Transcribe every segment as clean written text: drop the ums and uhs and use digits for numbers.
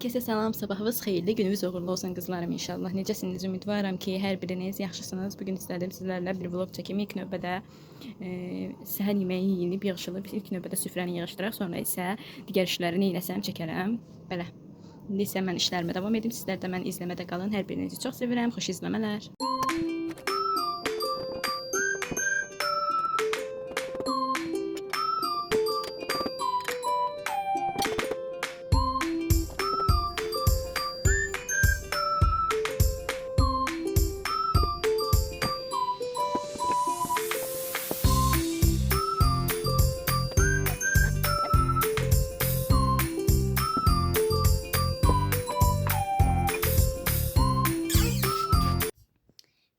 Hər kəsə salam, sabahınız xeyirli, gününüz uğurlu olsun qızlarım inşallah. Necəsiniz? Ümidvaram ki, hər biriniz yaxşısınız. Bugün istədim sizlərlə bir vlog çəkim. İlk növbədə səhər yeməyi yeyilib, yığışılıb. İlk növbədə süfrəni yığışdıraq, sonra isə digər işləri neyləsəm çəkərəm. Belə. İndi isə mən işlərimə davam edim. Sizlər də mən izləmədə qalın. Hər birinizi çox sevirəm. Xoş izləmələr.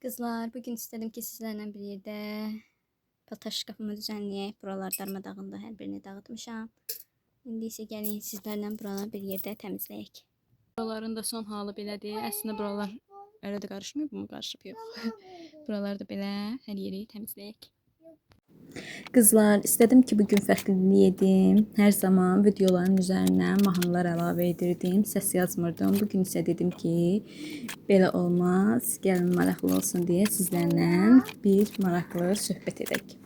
Kızlar, bugün istedim ki sizlerle bir yerdə paltar şkafımı düzenləyək. Buralar darmadağında, hər birini dağıtmışam. İndi isə gəlin sizlərlə buraları bir yerdə təmizləyək. Buraların da son halı belədir. Əslində buralar elə də qarışmıyor, bu mu qarışıb yox. Buralar da belə, hər yeri təmizləyək. Kızlar, istedim ki bugün fərqlilik edim. Hər zaman videoların üzərinə mahnılar əlavə edirdim, səs yazmırdım. Bugün isə dedim ki, belə olmaz, gəlin maraqlı olsun deyə sizlərlə bir maraqlı söhbət edək.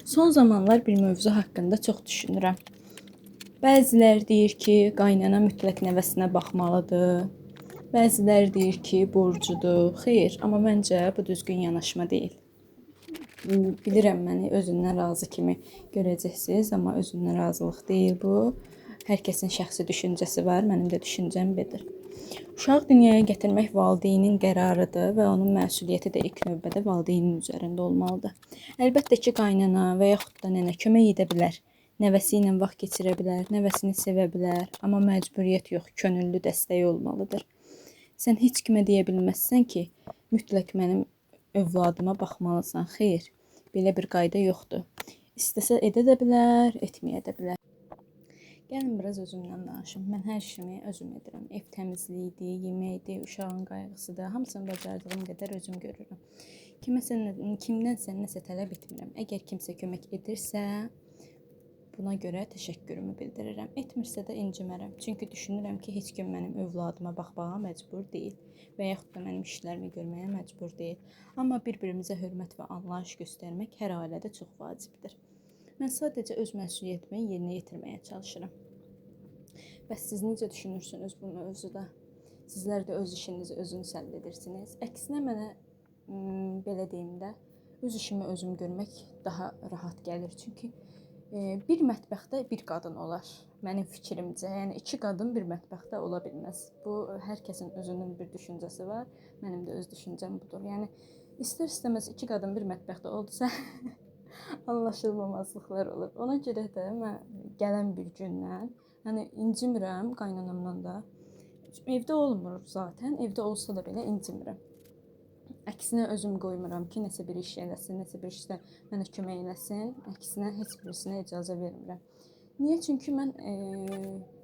Son zamanlar bir mövzu haqqında çox düşünürəm. Bəzilər deyir ki, qaynana mütləq nəvəsinə baxmalıdır. Bəzilər deyir ki, borcudur. Xeyr, amma məncə bu düzgün yanaşma deyil. Bilirəm məni özündən razı kimi görəcəksiniz, amma özündən razılıq deyil bu. Hər kəsin şəxsi düşüncəsi var, mənim də düşüncəm bedir. Uşaq dünyaya gətirmək valideynin qərarıdır və onun məsuliyyəti də ilk növbədə valideynin üzərində olmalıdır. Əlbəttə ki, qaynana və yaxud da nənə kömək edə bilər. Nəvəsi ilə vaxt keçirə bilər, nəvəsini sevə bilər, amma məcburiyyət yox, könüllü dəstəyi olmalıdır. Sən heç kimə deyə bilməzsən ki, mütləq mənim övladıma baxmalısan. Xeyr, belə bir qayda yoxdur. İstəsə edə də bilər, etməyə də bilər. Gəlin biraz özümdən danışım. Mən hər işimi özüm edirəm. Ev təmizliyidir, yeməkdir, uşağın qayğısıdır. Hamısını bacardığım qədər özüm görürəm. Kimdənsə nəsə tələb etmirəm. Əgər kimsə kömək edirsə, buna görə təşəkkürümü bildirirəm. Etmirsə də incimərəm. Çünki düşünürəm ki, heç kim mənim övladıma baxmağa məcbur deyil və yaxud da mənim işlərimi görməyə məcbur deyil. Amma bir-birimizə hörmət və anlayış göstərmək hər ailədə çox vacibdir. Mən sadəcə öz məsuliyyətimi yerinə yetirməyə çalışıram. Bəs siz necə düşünürsünüz bu mövzuda? Sizlər də öz işinizi özünüz həll edirsiniz. Əksinə mənə belə deyim də, öz işimi özüm görmək daha rahat gəlir. Çünki bir mətbəxdə bir qadın olar. Mənim fikrimcə, yəni iki qadın bir mətbəxdə ola bilməz. Bu hər kəsin özünün bir düşüncəsi var. Mənim də öz düşüncəm budur. Yəni istər-istəməz iki qadın bir mətbəxdə oldusa anlaşılmamazlıqlar olur. Ona görə də mən gələn bir gündən, yəni incimirəm qaynanamdan da. Evdə olmur zaten. Evdə olsa da belə incimirəm. Əksinə özüm qoymuram ki, nəsə bir iş eləsin, nəsə bir işdə mənə kömək eləsin. Əksinə heç birisinə icazə vermirəm. Niyə? Çünki mən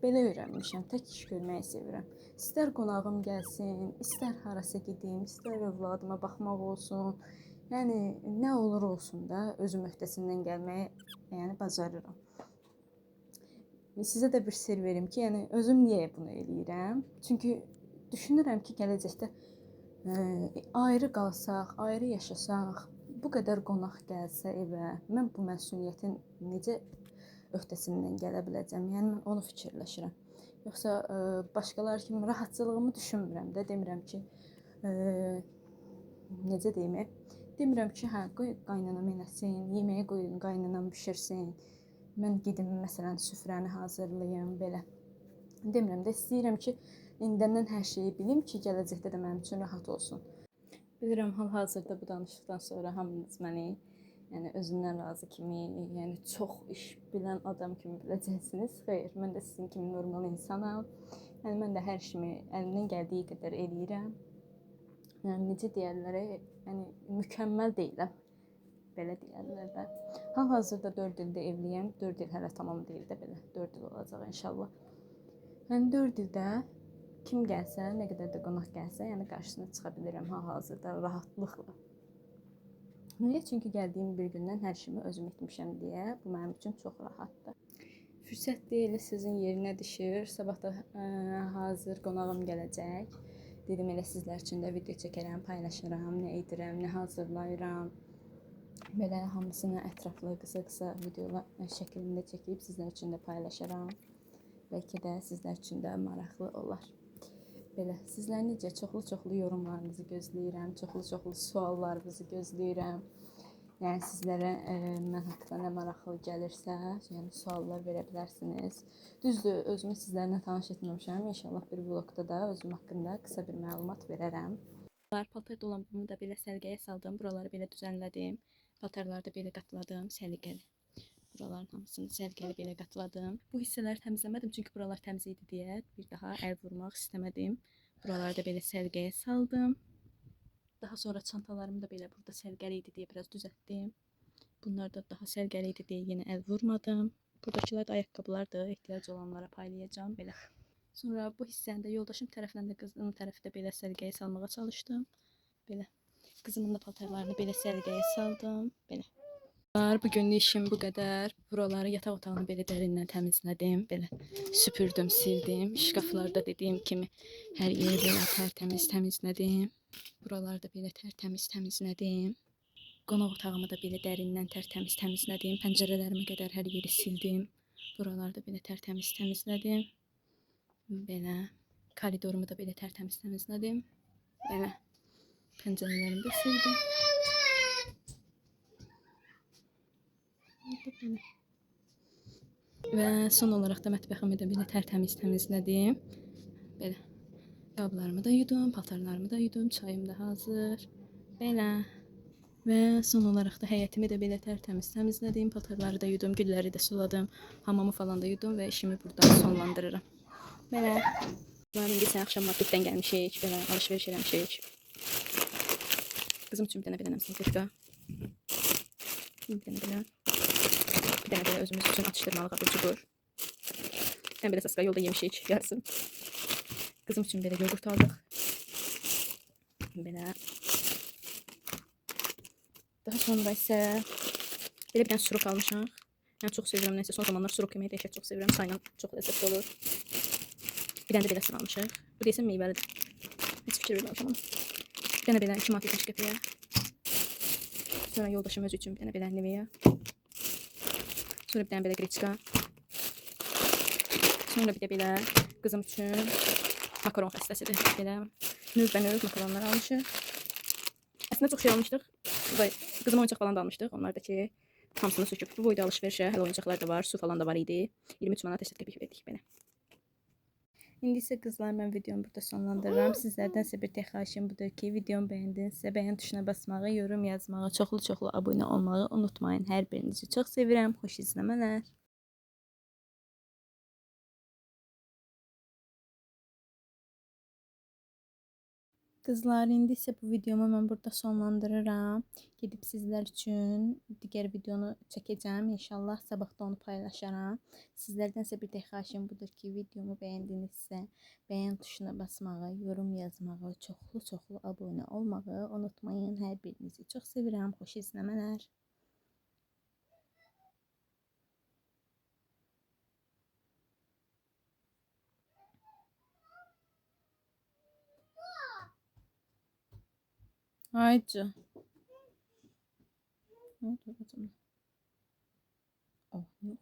belə öyrənmişəm, tək iş görməyi sevirəm. İstər qonağım gəlsin, istər harasa gedim, istər övladıma baxmaq olsun. Yəni nə olur olsun da özüm öhdəsindən gəlməyi bacarıram. Sizə də bir sir verim ki, yəni özüm niyə bunu eləyirəm? Çünki düşünürəm ki, gələcəkdə ayrı qalsaq, ayrı yaşasaq, bu qədər qonaq gəlsə evə, mən bu məsuliyyətin necə öhdəsindən gələ biləcəm? Yəni mən onu fikirləşirəm. Yoxsa başqaları kimi rahatçılığımı düşünmürəm də, demirəm ki, necə deyim? Demirəm ki, hə, qoy qaynanam eləsin, yeməyə qoyun, qaynanam bişirsin. Mən gedim məsələn süfrəni hazırlayım belə. Demirəm də, istəyirəm ki, İndəndən hər şeyi bilim ki, gələcəkdə də mənim üçün rahat olsun. Bilirəm, hal-hazırda bu danışıqdan sonra hamınız məni özündən razı kimi, çox iş bilən adam kimi biləcəksiniz. Xeyr, mən də sizin kimi normal insanam. Mən də hər işimi əlimdən gəldiyi qədər eləyirəm. Necə deyərlər, mükəmməl deyiləm. Belə deyərlər də. Hal-hazırda 4 ildə evliyəm. 4 il hələ tamam deyil də belə. 4 il olacaq inşallah. 4 ildə kim gəlsə, nə qədər də qonaq gəlsə, qarşısına çıxa bilirəm hal-hazırda rahatlıqla. Niyə? Çünki gəldiyim bir gündən hər şeyimi özüm etmişəm deyə bu mənim üçün çox rahatdır. Fürsət deyil sizin yerinə düşür. Sabah da hazır qonağım gələcək. Dedim elə sizlər üçün də video çəkərəm, paylaşıram, nə edirəm, nə hazırlayıram. Belə hamısını ətraflı qısa-qısa videolar şəklində çəkib sizlər üçün də paylaşaram. Bəlkə də sizlər üçün də maraqlı olar. Belə sizlər necə çoxlu yorumlarınızı gözləyirəm, çoxlu suallarınızı gözləyirəm. Yəni sizlərə mən haqqında nə maraqlı gəlirsə, yəni suallar verə bilərsiniz. Düzdür, özümü sizlərlə tanış etməmişəm. İnşallah bir vlogda da özüm haqqında qısa bir məlumat verərəm. Paltar dolabımı da belə səliqəyə saldım. Buraları belə düzənlədim. Paltarları da belə qatladım, səliqəli. Buraların hamısını səliqəli belə qatladım. Bu hissələri təmizləmədim çünki buralar təmiz idi deyə bir daha əl vurmaq istəmədim. Buraları da belə səliqəyə saldım. Daha sonra çantalarımı da belə burada səliqəli idi deyə biraz düzəltdim. Bunlar da daha səliqəli idi deyə yenə əl vurmadım. Buradakılar da ayaqqabılardır, ehtiyac olanlara paylayacağım belə. Sonra bu hissəni də yoldaşım tərəfindən də qızımın tərəfi də belə səliqəyə salmağa çalışdım. Belə. Qızımın da paltarlarını belə səliqəyə saldım. Belə. Bugünlük işim bu qədər. Buraları yataq otağını belə dərindən təmizlədim. Belə süpürdüm, sildim. Şkaflarda dediyim kimi hər yeri belə tərtəmiz təmizlədim. Buraları da belə tərtəmiz təmizlədim. Qonaq otağımı da belə dərindən tərtəmiz təmizlədim. Pəncərələrimə qədər hər yeri sildim. Buraları da belə tərtəmiz təmizlədim. Belə koridorumu da belə tərtəmiz təmizlədim. Belə pəncərələrimi də sildim. Və son olaraq da mətbəximi də belə tərtəmiz təmizlədim. Belə qablarımı da yudum, paltarlarımı da yudum, çayım da hazır. Belə. Və son olaraq da həyətimi də belə tərtəmiz təmizlədim, paltarları da yudum, gülləri də suladım, hamamı falan da yudum və işimi burada sonlandırıram. Belə. İndi sən axşam marketdən gəlmişik, belə alış-veriş eləmişik. Qızım üçün bir dənə belə salfetka. Bir dənə belə. Bir dənə belə özümüz üçün atışdırmalı qabı çubuq. Bir dənə belə saska yolda yemişik yarısın. Qızım üçün belə yoğurt aldıq. Belə. Daha sonra isə belə bir dənə surok almışıq. Yəni çox sevirəm, nəsə son zamanlar surok yeməyi dəhşət çox sevirəm. Sayla çox ləzzətli olur. Bir dənə də belə sıra almışıq. Bu deyəsən meyvəlidir. Heç fikir verməmişəm ona. Bir dənə belə 2 manat 70 qəpiyə. Sonra yoldaşım özü üçün bir dənə belə Nivea. Sonra bir dənə belə Greçka. Sonra bir də belə qızım üçün makaron xəstəsidir. Belə növbə-növ makaronlar almışıq. Əslində çox şey almışdıq. Qızıma oyuncaq falan da almışdıq. Onlar da ki, hamısını söküb. Bu boyda alış-verişə hələ oyuncaqlar da var, su falan da var idi. 23 manat 80 qəpik verdik belə. İndi isə qızlar, mən videomu burada sonlandırıram. Sizlərdən isə bir tek xahişim budur ki, videomu bəyəndinizsə bəyən tuşuna basmağı, yorum yazmağı, çoxlu abunə olmağı unutmayın. Hər birinizi çox sevirəm. Xoş izləmələr. Qızlar, indi isə bu videomu mən burada sonlandırıram. Gedib sizlər üçün digər videonu çəkəcəm. İnşallah sabah da onu paylaşaram. Sizlərdən isə bir tek xahişim budur ki, videomu bəyəndinizsə bəyən tuşuna basmağı, yorum yazmağı, çoxlu abunə olmağı unutmayın. Hər birinizi çox sevirəm. Xoş izləmələr. Haydi. Ne oldu? Oh, yok.